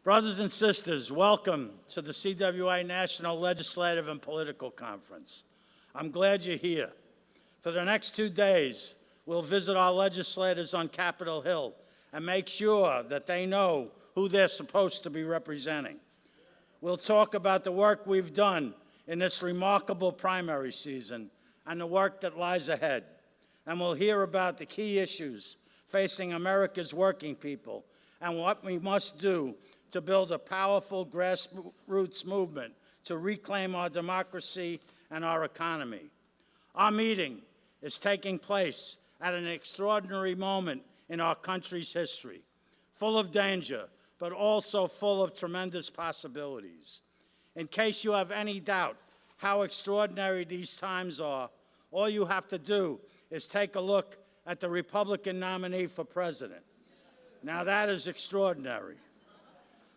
Brothers and sisters, welcome to the CWA National Legislative and Political Conference. I'm glad you're here. For the next 2 days, we'll visit our legislators on Capitol Hill and make sure that they know who they're supposed to be representing. We'll talk about the work we've done in this remarkable primary season and the work that lies ahead. And we'll hear about the key issues facing America's working people and what we must do to build a powerful grassroots movement to reclaim our democracy and our economy. Our meeting is taking place at an extraordinary moment in our country's history, full of danger, but also full of tremendous possibilities. In case you have any doubt how extraordinary these times are, all you have to do is take a look at the Republican nominee for president. Now that is extraordinary.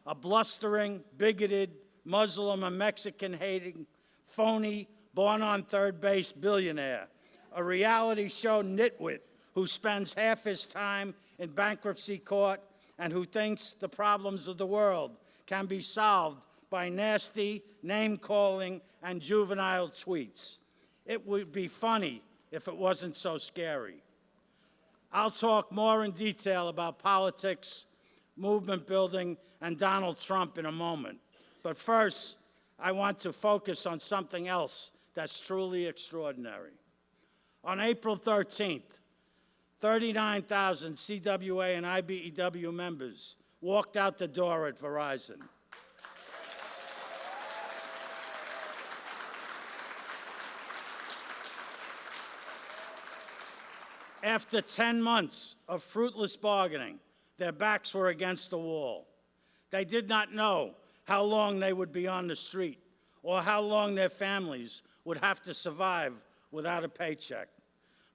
A blustering, bigoted, Muslim and Mexican-hating, phony, born-on-third-base billionaire, a reality show nitwit who spends half his time in bankruptcy court and who thinks the problems of the world can be solved by nasty, name-calling, and juvenile tweets. It would be funny if it wasn't so scary. I'll talk more in detail about politics, movement building, and Donald Trump in a moment. But first, I want to focus on something else that's truly extraordinary. On April 13th, 39,000 CWA and IBEW members walked out the door at Verizon. After 10 months of fruitless bargaining, their backs were against the wall. They did not know how long they would be on the street or how long their families would have to survive without a paycheck.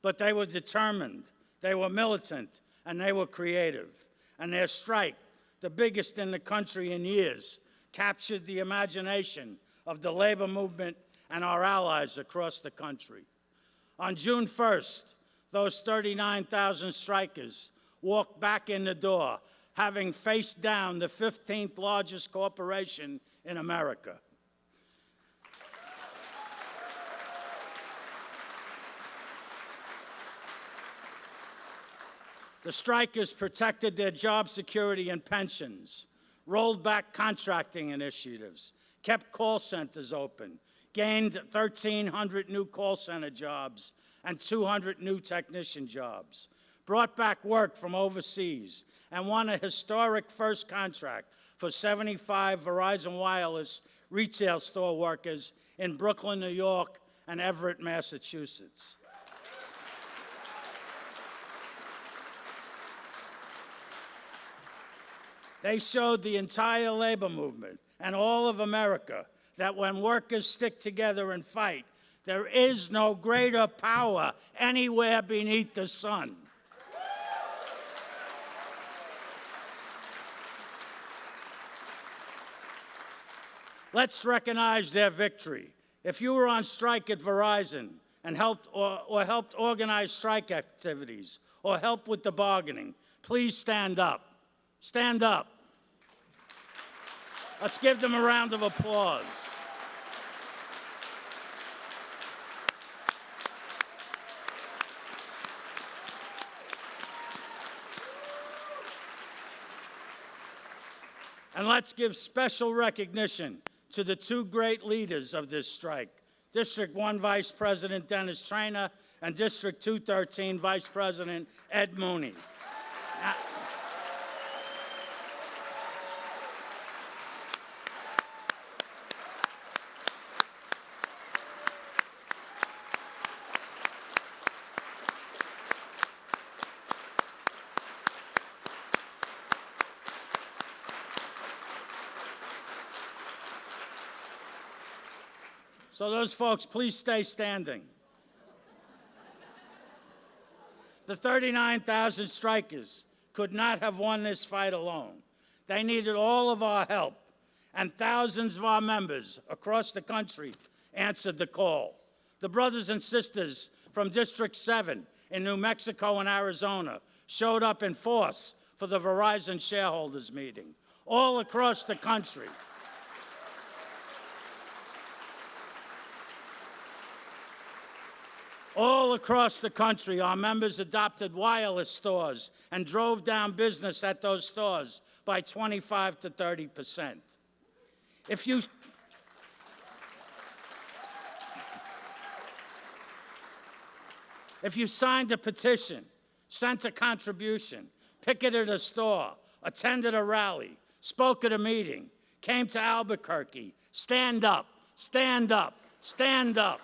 But they were determined, they were militant, and they were creative. And their strike, the biggest in the country in years, captured the imagination of the labor movement and our allies across the country. On June 1st, those 39,000 strikers walked back in the door, having faced down the 15th largest corporation in America. The strikers protected their job security and pensions, rolled back contracting initiatives, kept call centers open, gained 1,300 new call center jobs and 200 new technician jobs, brought back work from overseas, and won a historic first contract for 75 Verizon Wireless retail store workers in Brooklyn, New York, and Everett, Massachusetts. They showed the entire labor movement and all of America that when workers stick together and fight, there is no greater power anywhere beneath the sun. Let's recognize their victory. If you were on strike at Verizon and helped organize strike activities or helped with the bargaining, please stand up. Stand up. Let's give them a round of applause. And let's give special recognition to the two great leaders of this strike, District 1 Vice President Dennis Traynor and District 213 Vice President Ed Mooney. So those folks, please stay standing. The 39,000 strikers could not have won this fight alone. They needed all of our help, and thousands of our members across the country answered the call. The brothers and sisters from District 7 in New Mexico and Arizona showed up in force for the Verizon shareholders meeting. all across the country. All across the country, our members adopted wireless stores and drove down business at those stores by 25 to 30%. If you signed a petition, sent a contribution, picketed a store, attended a rally, spoke at a meeting, came to Albuquerque, stand up, stand up, stand up.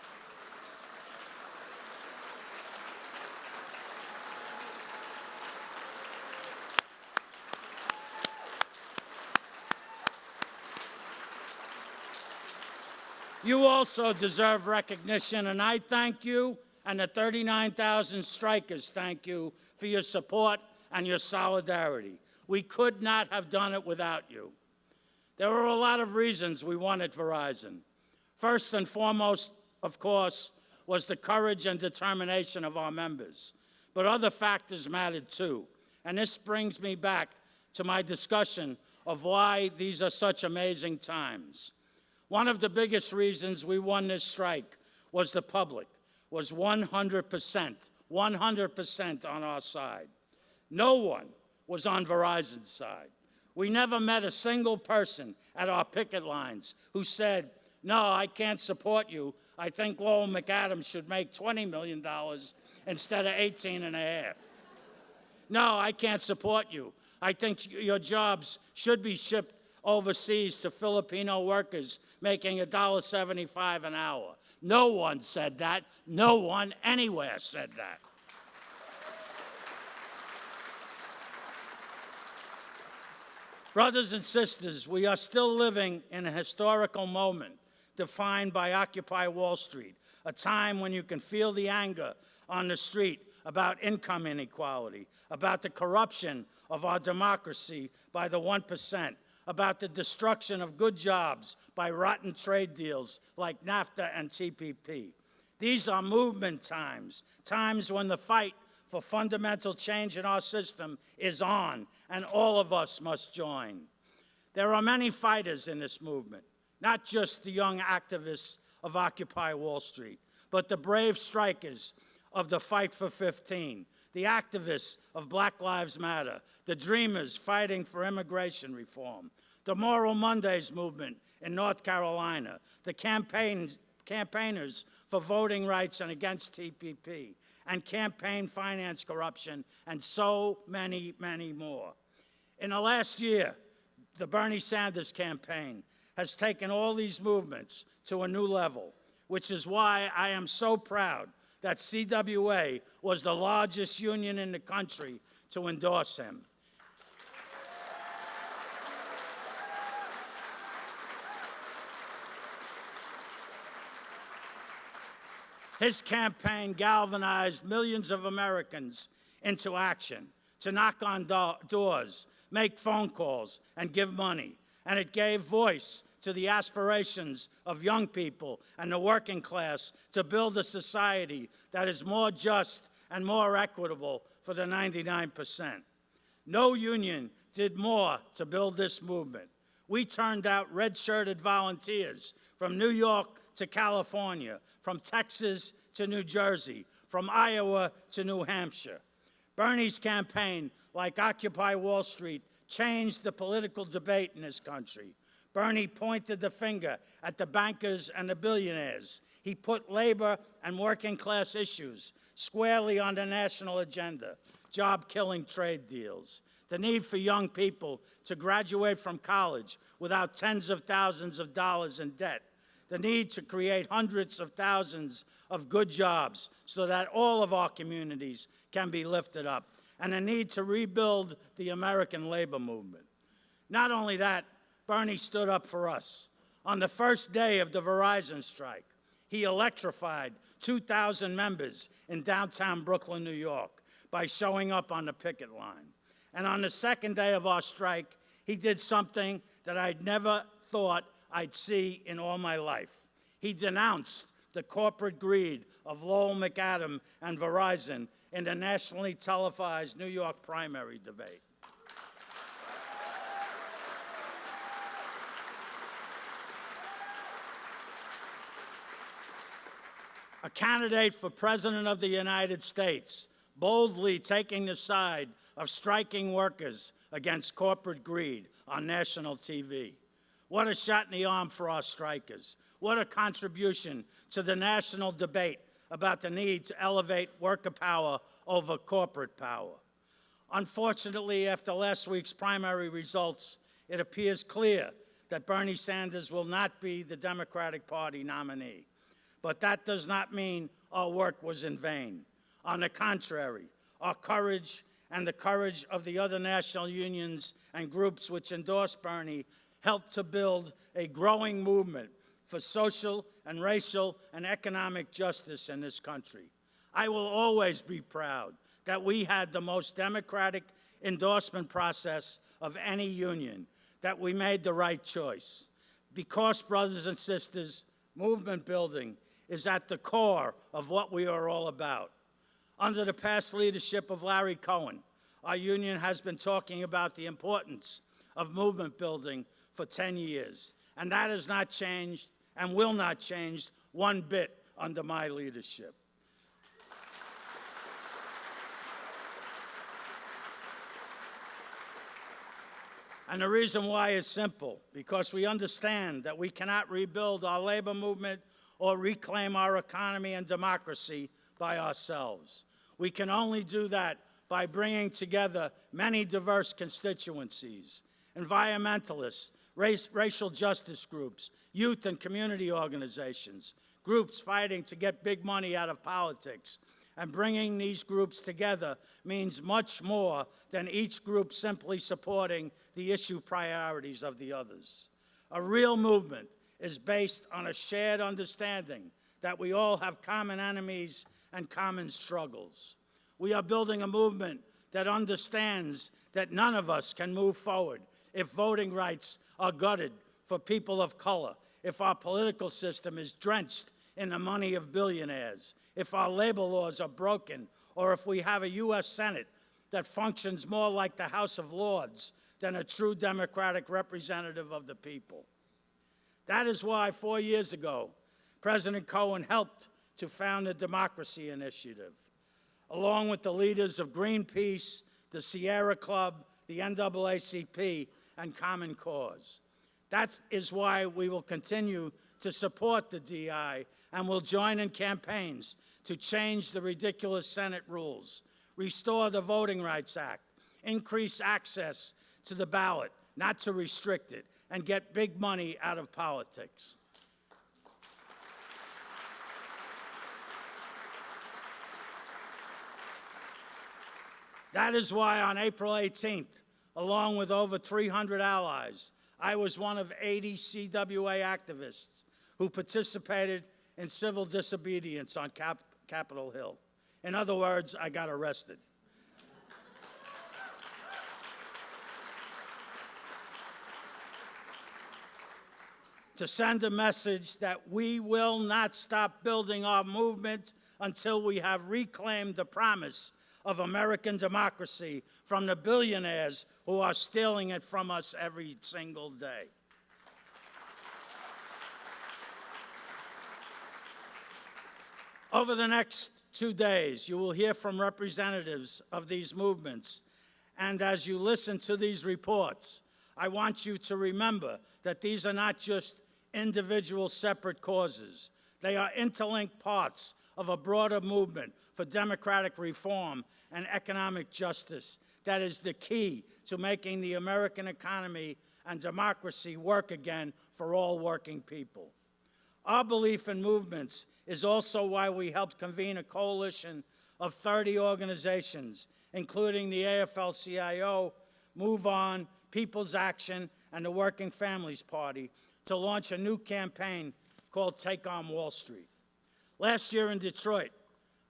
You also deserve recognition, and I thank you, and the 39,000 strikers thank you for your support and your solidarity. We could not have done it without you. There were a lot of reasons we wanted Verizon. First and foremost, of course, was the courage and determination of our members. But other factors mattered too. And this brings me back to my discussion of why these are such amazing times. One of the biggest reasons we won this strike was the public was 100% on our side. No one was on Verizon's side. We never met a single person at our picket lines who said, no, I can't support you. I think Lowell McAdams should make $20 million instead of $18.5. No, I can't support you. I think your jobs should be shipped overseas to Filipino workers making $1.75 an hour. No one said that. No one anywhere said that. Brothers and sisters, we are still living in a historical moment defined by Occupy Wall Street, a time when you can feel the anger on the street about income inequality, about the corruption of our democracy by the 1%, about the destruction of good jobs by rotten trade deals like NAFTA and TPP. These are movement times, times when the fight for fundamental change in our system is on, and all of us must join. There are many fighters in this movement, not just the young activists of Occupy Wall Street, but the brave strikers of the Fight for 15, the activists of Black Lives Matter, the dreamers fighting for immigration reform, the Moral Mondays movement in North Carolina, the campaigners for voting rights and against TPP, and campaign finance corruption, and so many, many more. In the last year, the Bernie Sanders campaign has taken all these movements to a new level, which is why I am so proud that CWA was the largest union in the country to endorse him. His campaign galvanized millions of Americans into action to knock on doors, make phone calls, and give money. And it gave voice to the aspirations of young people and the working class to build a society that is more just and more equitable for the 99%. No union did more to build this movement. We turned out red-shirted volunteers from New York to California, from Texas to New Jersey, from Iowa to New Hampshire. Bernie's campaign, like Occupy Wall Street, changed the political debate in this country. Bernie pointed the finger at the bankers and the billionaires. He put labor and working class issues squarely on the national agenda, job-killing trade deals, the need for young people to graduate from college without tens of thousands of dollars in debt, the need to create hundreds of thousands of good jobs so that all of our communities can be lifted up, and the need to rebuild the American labor movement. Not only that, Bernie stood up for us. On the first day of the Verizon strike, he electrified 2,000 members in downtown Brooklyn, New York, by showing up on the picket line. And on the second day of our strike, he did something that I'd never thought I'd see in all my life. He denounced the corporate greed of Lowell McAdams and Verizon in the nationally televised New York primary debate. a candidate for President of the United States, boldly taking the side of striking workers against corporate greed on national TV. What a shot in the arm for our strikers. What a contribution to the national debate about the need to elevate worker power over corporate power. Unfortunately, after last week's primary results, it appears clear that Bernie Sanders will not be the Democratic Party nominee. But that does not mean our work was in vain. On the contrary, our courage and the courage of the other national unions and groups which endorsed Bernie helped to build a growing movement for social and racial and economic justice in this country. I will always be proud that we had the most democratic endorsement process of any union, that we made the right choice. Because, brothers and sisters, movement building is at the core of what we are all about. Under the past leadership of Larry Cohen, our union has been talking about the importance of movement building for 10 years, and that has not changed and will not change one bit under my leadership. And the reason why is simple, because we understand that we cannot rebuild our labor movement or reclaim our economy and democracy by ourselves. We can only do that by bringing together many diverse constituencies, environmentalists, racial justice groups, youth and community organizations, groups fighting to get big money out of politics. And bringing these groups together means much more than each group simply supporting the issue priorities of the others. A real movement is based on a shared understanding that we all have common enemies and common struggles. We are building a movement that understands that none of us can move forward if voting rights are gutted for people of color, if our political system is drenched in the money of billionaires, if our labor laws are broken, or if we have a U.S. Senate that functions more like the House of Lords than a true democratic representative of the people. That is why 4 years ago, President Cohen helped to found the Democracy Initiative, along with the leaders of Greenpeace, the Sierra Club, the NAACP, and Common Cause. That is why we will continue to support the DI and will join in campaigns to change the ridiculous Senate rules, restore the Voting Rights Act, increase access to the ballot, not to restrict it, and get big money out of politics. That is why on April 18th, along with over 300 allies, I was one of 80 CWA activists who participated in civil disobedience on Capitol Hill. In other words, I got arrested. To send a message that we will not stop building our movement until we have reclaimed the promise of American democracy from the billionaires who are stealing it from us every single day. Over the next 2 days, you will hear from representatives of these movements. And as you listen to these reports, I want you to remember that these are not just individual separate causes. They are interlinked parts of a broader movement for democratic reform and economic justice that is the key to making the American economy and democracy work again for all working people. Our belief in movements is also why we helped convene a coalition of 30 organizations, including the AFL-CIO, Move On, People's Action, and the Working Families Party, to launch a new campaign called Take on Wall Street. Last year in Detroit,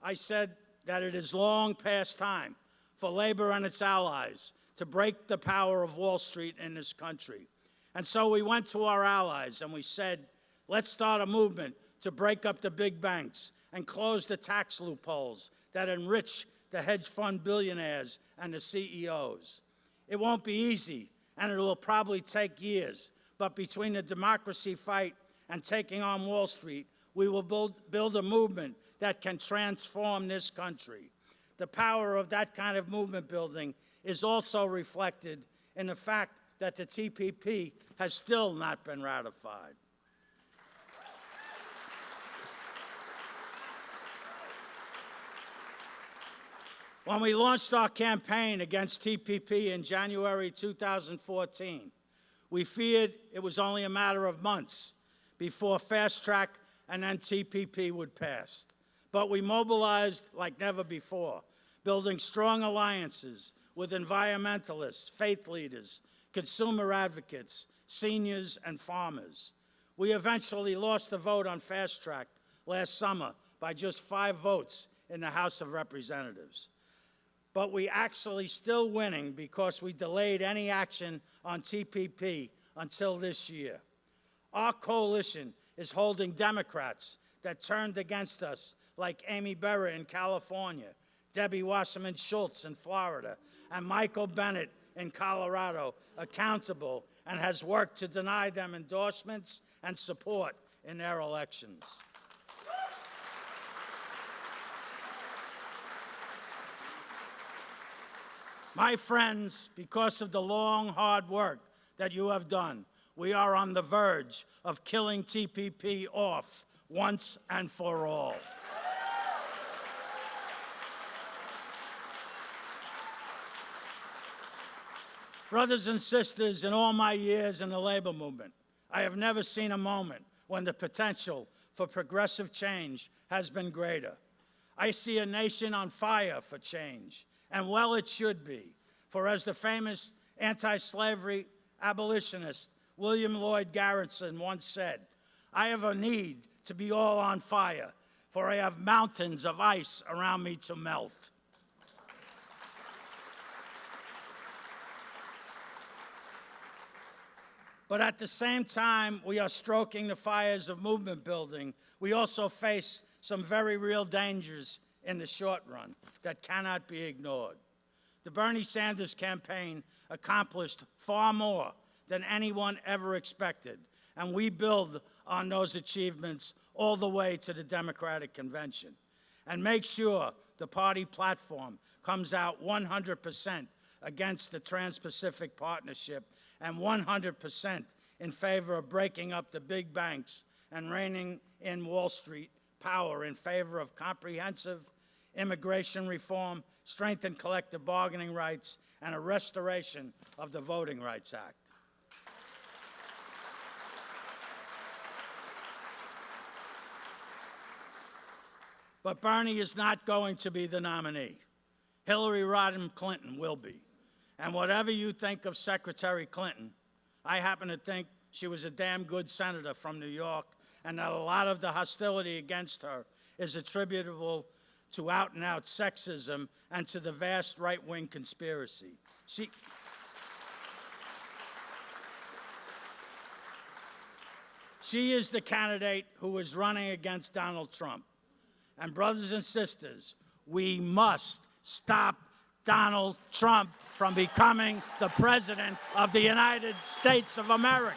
I said that it is long past time for labor and its allies to break the power of Wall Street in this country. And so we went to our allies and we said, let's start a movement to break up the big banks and close the tax loopholes that enrich the hedge fund billionaires and the CEOs. It won't be easy, and it will probably take years, but between the democracy fight and taking on Wall Street, we will build a movement that can transform this country. The power of that kind of movement building is also reflected in the fact that the TPP has still not been ratified. When we launched our campaign against TPP in January 2014, we feared it was only a matter of months before fast track and then TPP would pass. But we mobilized like never before, building strong alliances with environmentalists, faith leaders, consumer advocates, seniors, and farmers. We eventually lost the vote on fast track last summer by just 5 votes in the House of Representatives. But we actually still winning because we delayed any action on TPP until this year. Our coalition is holding Democrats that turned against us, like Amy Berra in California, Debbie Wasserman Schultz in Florida, and Michael Bennet in Colorado, accountable, and has worked to deny them endorsements and support in their elections. My friends, because of the long, hard work that you have done, we are on the verge of killing TPP off once and for all. Brothers and sisters, in all my years in the labor movement, I have never seen a moment when the potential for progressive change has been greater. I see a nation on fire for change, and well it should be. For as the famous anti-slavery abolitionist William Lloyd Garrison once said, "I have a need to be all on fire, for I have mountains of ice around me to melt." But at the same time we are stoking the fires of movement building, we also face some very real dangers in the short run that cannot be ignored. The Bernie Sanders campaign accomplished far more than anyone ever expected, and we build on those achievements all the way to the Democratic Convention. And make sure the party platform comes out 100% against the Trans-Pacific Partnership and 100% in favor of breaking up the big banks and reining in Wall Street power in favor of comprehensive immigration reform, strengthened collective bargaining rights, and a restoration of the Voting Rights Act. But Bernie is not going to be the nominee. Hillary Rodham Clinton will be. And whatever you think of Secretary Clinton, I happen to think she was a damn good senator from New York, and that a lot of the hostility against her is attributable to out-and-out sexism and to the vast right-wing conspiracy. She is the candidate who is running against Donald Trump. And brothers and sisters, we must stop Donald Trump from becoming the President of the United States of America.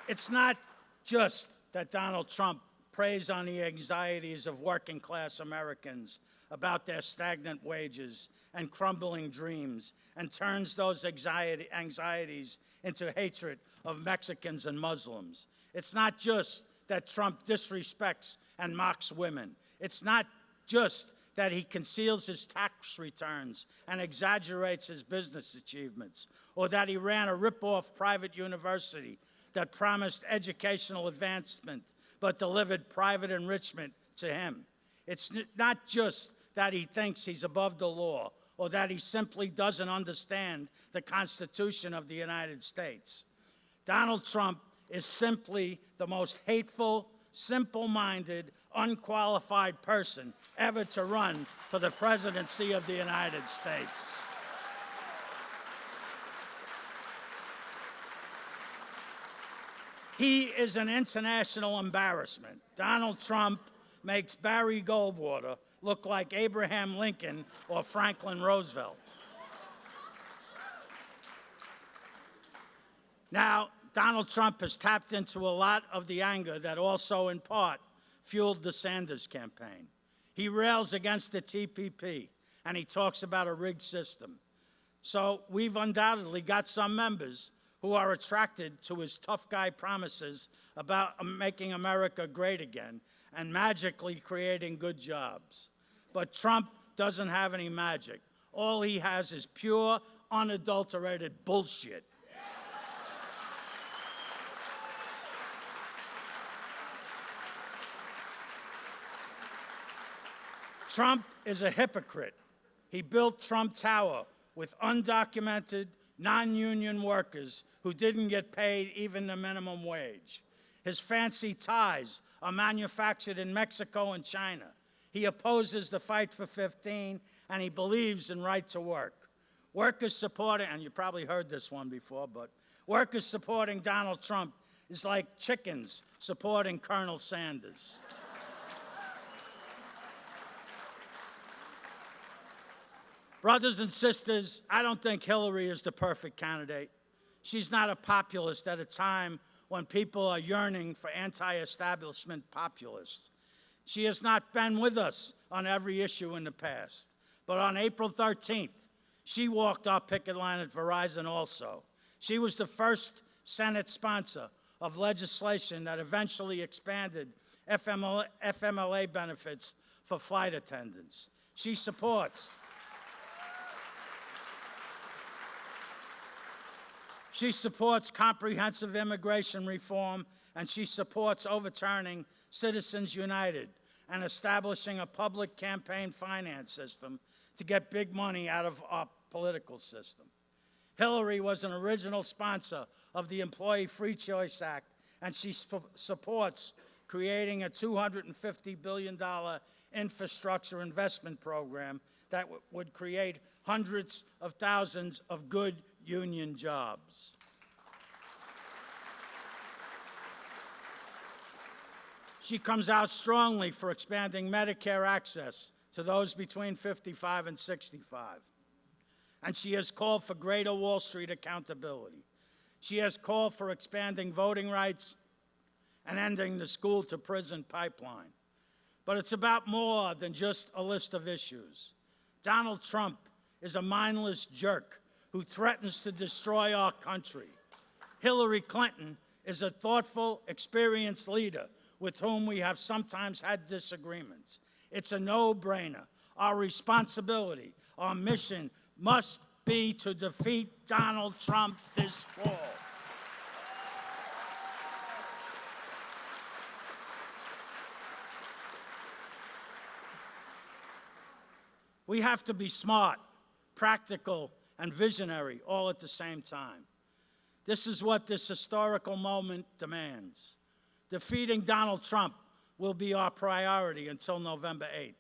It's not just that Donald Trump preys on the anxieties of working-class Americans about their stagnant wages and crumbling dreams and turns those anxieties into hatred of Mexicans and Muslims. It's not just that Trump disrespects and mocks women. It's not just that he conceals his tax returns and exaggerates his business achievements, or that he ran a rip-off private university that promised educational advancement but delivered private enrichment to him. It's not just that he thinks he's above the law or that he simply doesn't understand the Constitution of the United States. Donald Trump is simply the most hateful, simple-minded, unqualified person ever to run for the presidency of the United States. He is an international embarrassment. Donald Trump makes Barry Goldwater look like Abraham Lincoln or Franklin Roosevelt. Now, Donald Trump has tapped into a lot of the anger that also, in part, fueled the Sanders campaign. He rails against the TPP, and he talks about a rigged system. So we've undoubtedly got some members who are attracted to his tough guy promises about making America great again and magically creating good jobs. But Trump doesn't have any magic. All he has is pure, unadulterated bullshit. Trump is a hypocrite. He built Trump Tower with undocumented, non-union workers who didn't get paid even the minimum wage. His fancy ties are manufactured in Mexico and China. He opposes the fight for 15, and he believes in right to work. Workers supporting, and you probably heard this one before, but workers supporting Donald Trump is like chickens supporting Colonel Sanders. Brothers and sisters, I don't think Hillary is the perfect candidate. She's not a populist at a time when people are yearning for anti-establishment populists. She has not been with us on every issue in the past. But on April 13th, she walked our picket line at Verizon also. She was the first Senate sponsor of legislation that eventually expanded FMLA benefits for flight attendants. She supports comprehensive immigration reform, and she supports overturning Citizens United and establishing a public campaign finance system to get big money out of our political system. Hillary was an original sponsor of the Employee Free Choice Act, and she supports creating a $250 billion infrastructure investment program that would create hundreds of thousands of good union jobs. She comes out strongly for expanding Medicare access to those between 55 and 65. And she has called for greater Wall Street accountability. She has called for expanding voting rights and ending the school-to-prison pipeline. But it's about more than just a list of issues. Donald Trump is a mindless jerk who threatens to destroy our country. Hillary Clinton is a thoughtful, experienced leader with whom we have sometimes had disagreements. It's a no-brainer. Our responsibility, our mission must be to defeat Donald Trump this fall. We have to be smart, practical, and visionary all at the same time. This is what this historical moment demands. Defeating Donald Trump will be our priority until November 8th.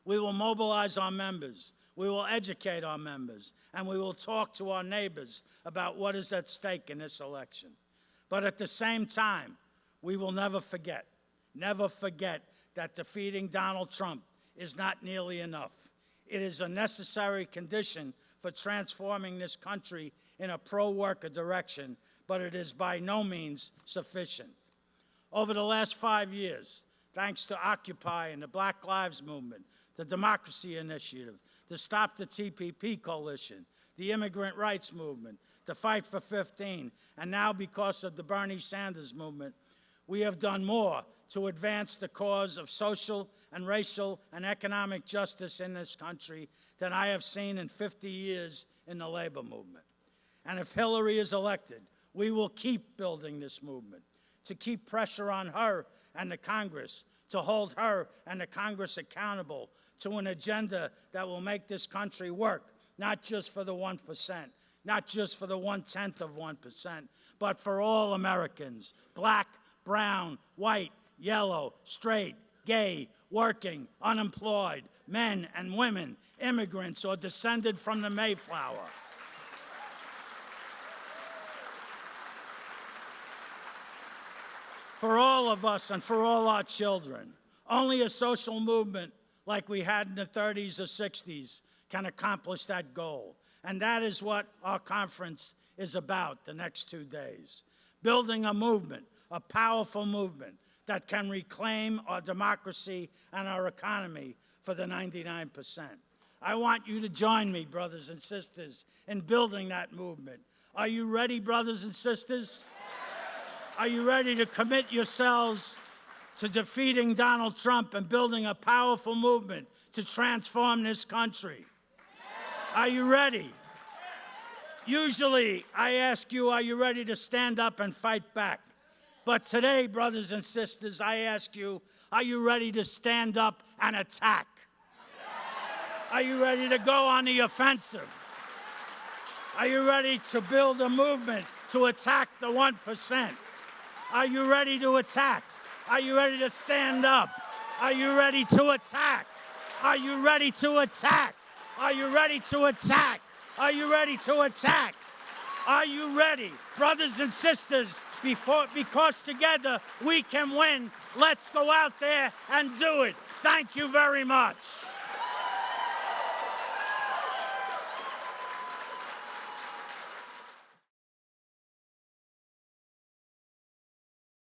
We will mobilize our members, we will educate our members, and we will talk to our neighbors about what is at stake in this election. But at the same time, we will never forget that defeating Donald Trump is not nearly enough. It is a necessary condition for transforming this country in a pro-worker direction, but it is by no means sufficient. Over the last 5 years, thanks to Occupy and the Black Lives Movement, the Democracy Initiative, the Stop the TPP Coalition, the Immigrant Rights Movement, the Fight for 15, and now because of the Bernie Sanders movement, we have done more to advance the cause of social and racial and economic justice in this country than I have seen in 50 years in the labor movement. And if Hillary is elected, we will keep building this movement, to keep pressure on her and the Congress, to hold her and the Congress accountable to an agenda that will make this country work, not just for the 1%, not just for the 0.1%, but for all Americans, black, brown, white, yellow, straight, gay, working, unemployed, men and women, immigrants or descended from the Mayflower. For all of us and for all our children, only a social movement like we had in the 30s or 60s can accomplish that goal. And that is what our conference is about the next 2 days. Building a movement, a powerful movement that can reclaim our democracy and our economy for the 99%. I want you to join me, brothers and sisters, in building that movement. Are you ready, brothers and sisters? Are you ready to commit yourselves to defeating Donald Trump and building a powerful movement to transform this country? Are you ready? Usually, I ask you, are you ready to stand up and fight back? But today, brothers and sisters, I ask you, are you ready to stand up and attack? Are you ready to go on the offensive? Are you ready to build a movement to attack the 1%? Are you ready to attack? Are you ready to stand up? Are you ready to attack? Are you ready to attack? Are you ready to attack? Are you ready to attack? Are you ready? Brothers and sisters, because together we can win, let's go out there and do it. Thank you very much.